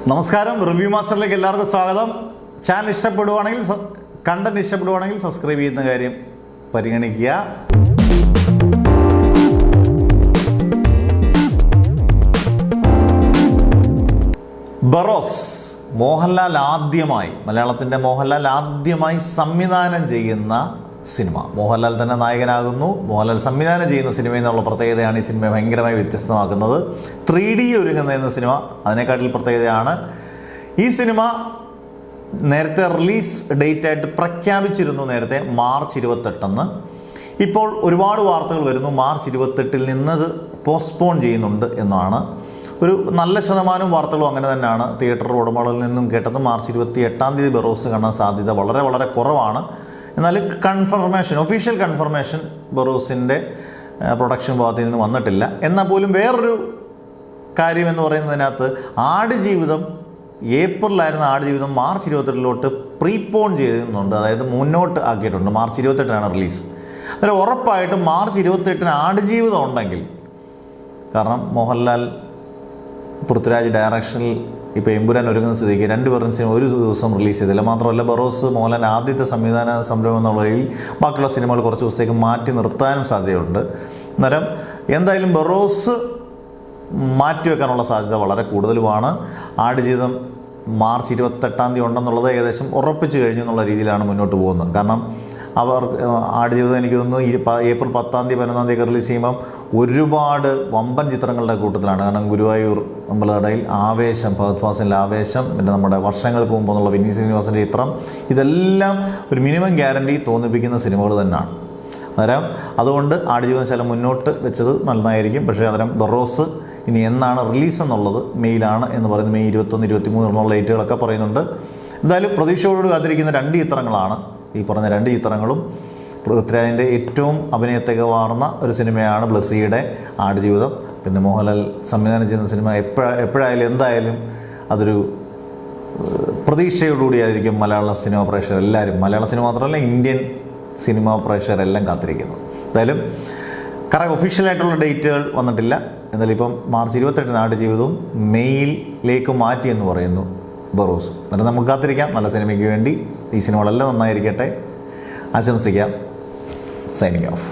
നമസ്കാരം, റിവ്യൂ മാസ്റ്ററിലേക്ക് എല്ലാവർക്കും സ്വാഗതം. ചാനൽ ഇഷ്ടപ്പെടുവാണെങ്കിൽ, കണ്ടന്റ് ഇഷ്ടപ്പെടുവാണെങ്കിൽ സബ്സ്ക്രൈബ് ചെയ്യുന്ന കാര്യം പരിഗണിക്കുക. ബറോസ് മലയാളത്തിൻ്റെ മോഹൻലാൽ ആദ്യമായി സംവിധാനം ചെയ്യുന്ന സിനിമ. മോഹൻലാൽ തന്നെ നായകനാകുന്നു, മോഹൻലാൽ സംവിധാനം ചെയ്യുന്ന സിനിമ എന്നുള്ള പ്രത്യേകതയാണ് ഈ സിനിമ ഭയങ്കരമായി വ്യത്യസ്തമാക്കുന്നത്. 3D ഒരുങ്ങുന്ന സിനിമ അതിനേക്കാട്ടിൽ പ്രത്യേകതയാണ്. ഈ സിനിമ നേരത്തെ റിലീസ് ഡേറ്റ് ആയിട്ട് പ്രഖ്യാപിച്ചിരുന്നു, നേരത്തെ മാർച്ച് 28. ഇപ്പോൾ ഒരുപാട് വാർത്തകൾ വരുന്നു മാർച്ച് 28 നിന്നത് പോസ്റ്റ്പോൺ ചെയ്യുന്നുണ്ട് എന്നാണ്. ഒരു നല്ല ശതമാനം വാർത്തകളും അങ്ങനെ തന്നെയാണ്. തിയേറ്റർ ഉടമകളിൽ നിന്നും കേട്ടത് മാർച്ച് 28 ബറോസ് കാണാൻ സാധ്യത വളരെ വളരെ കുറവാണ്. എന്നാൽ ഒഫീഷ്യൽ കൺഫർമേഷൻ ബറോസിൻ്റെ പ്രൊഡക്ഷൻ ഭാഗത്തിൽ നിന്ന് വന്നിട്ടില്ല. എന്നാൽ പോലും വേറൊരു കാര്യം എന്ന് പറയുന്നതിനകത്ത് ആടുജീവിതം ഏപ്രിലായിരുന്ന ആടുജീവിതം മാർച്ച് 28 പ്രീപോൺ ചെയ്യുന്നുണ്ട്, അതായത് മുന്നോട്ട് ആക്കിയിട്ടുണ്ട്. March 28 release. അന്നേരം ഉറപ്പായിട്ടും മാർച്ച് 28 ആടുജീവിതം ഉണ്ടെങ്കിൽ, കാരണം മോഹൻലാൽ പൃഥ്വിരാജ് ഡയറക്ഷനിൽ ഇപ്പോൾ എമ്പുരാൻ ഒരുങ്ങുന്ന സ്ഥിതിക്ക് രണ്ടുപേരും സിനിമ ഒരു ദിവസം റിലീസ് ചെയ്തില്ല. മാത്രമല്ല ബറോസ് മോഹൻലാൽ ആദ്യത്തെ സംവിധാന സംരംഭം എന്നുള്ളതിൽ ബാക്കിയുള്ള സിനിമകൾ കുറച്ച് ദിവസത്തേക്ക് മാറ്റി നിർത്താനും സാധ്യതയുണ്ട്. അന്നേരം എന്തായാലും ബറോസ് മാറ്റിവെക്കാനുള്ള സാധ്യത വളരെ കൂടുതലുമാണ്. ആടുജീവിതം മാർച്ച് 28 ഉണ്ടെന്നുള്ളത് ഏകദേശം ഉറപ്പിച്ചു കഴിഞ്ഞു എന്നുള്ള രീതിയിലാണ് മുന്നോട്ട് പോകുന്നത്. കാരണം അവർ ആടുജീവിതം എനിക്ക് തോന്നുന്നു ഏപ്രിൽ 10, 11 റിലീസ് ചെയ്യുമ്പം ഒരുപാട് വമ്പൻ ചിത്രങ്ങളുടെ കൂട്ടത്തിലാണ്. കാരണം ഗുരുവായൂർ അമ്പലനടയിൽ ആവേശം, ഫഹദ് ഫാസിലിൻ്റെ ആവേശം, പിന്നെ നമ്മുടെ വർഷങ്ങൾക്ക് മുമ്പ് എന്നുള്ള വിനീത് ശ്രീനിവാസൻ്റെ ചിത്രം, ഇതെല്ലാം ഒരു മിനിമം ഗ്യാരണ്ടി തോന്നിപ്പിക്കുന്ന സിനിമകൾ തന്നെയാണ്. അന്നേരം അതുകൊണ്ട് ആടുജീവിതം ശലം മുന്നോട്ട് വെച്ചത് നന്നായിരിക്കും. പക്ഷേ അന്നേരം ബറോസ് ഇനി എന്നാണ് റിലീസ് എന്നുള്ളത് മെയിലാണ് എന്ന് പറയുന്നത്. മെയ് 21, 23 എന്നുള്ള ഡേറ്റുകളൊക്കെ പറയുന്നുണ്ട്. എന്തായാലും പ്രതീക്ഷയോട് കാത്തിരിക്കുന്ന 2 ചിത്രങ്ങളാണ് ഈ പറഞ്ഞ 2 ചിത്രങ്ങളും. പൃഥ്വിരാജിൻ്റെ ഏറ്റവും അഭിനയത്തികവാർന്ന ഒരു സിനിമയാണ് ബ്ലസ്സിയുടെ ആടുജീവിതം. പിന്നെ മോഹൻലാൽ സംവിധാനം ചെയ്യുന്ന സിനിമ എപ്പോഴായാലും എന്തായാലും അതൊരു പ്രതീക്ഷയോടുകൂടിയായിരിക്കും മലയാള സിനിമ പ്രേക്ഷകരെല്ലാവരും, മലയാള സിനിമ മാത്രമല്ല ഇന്ത്യൻ സിനിമ പ്രേക്ഷകരെല്ലാം കാത്തിരിക്കുന്നു. എന്തായാലും ഒഫീഷ്യലായിട്ടുള്ള ഡേറ്റുകൾ വന്നിട്ടില്ല. എന്നാലും ഇപ്പം മാർച്ച് 28 ആടുജീവിതവും മെയിലേക്ക് മാറ്റി എന്ന് പറയുന്നു ബറോസ്. എന്നിട്ട് നമുക്ക് കാത്തിരിക്കാം നല്ല സിനിമയ്ക്ക് വേണ്ടി. ഈ സിനിമകളെല്ലാം നന്നായിരിക്കട്ടെ, ആശംസിക്കാം. Signing off.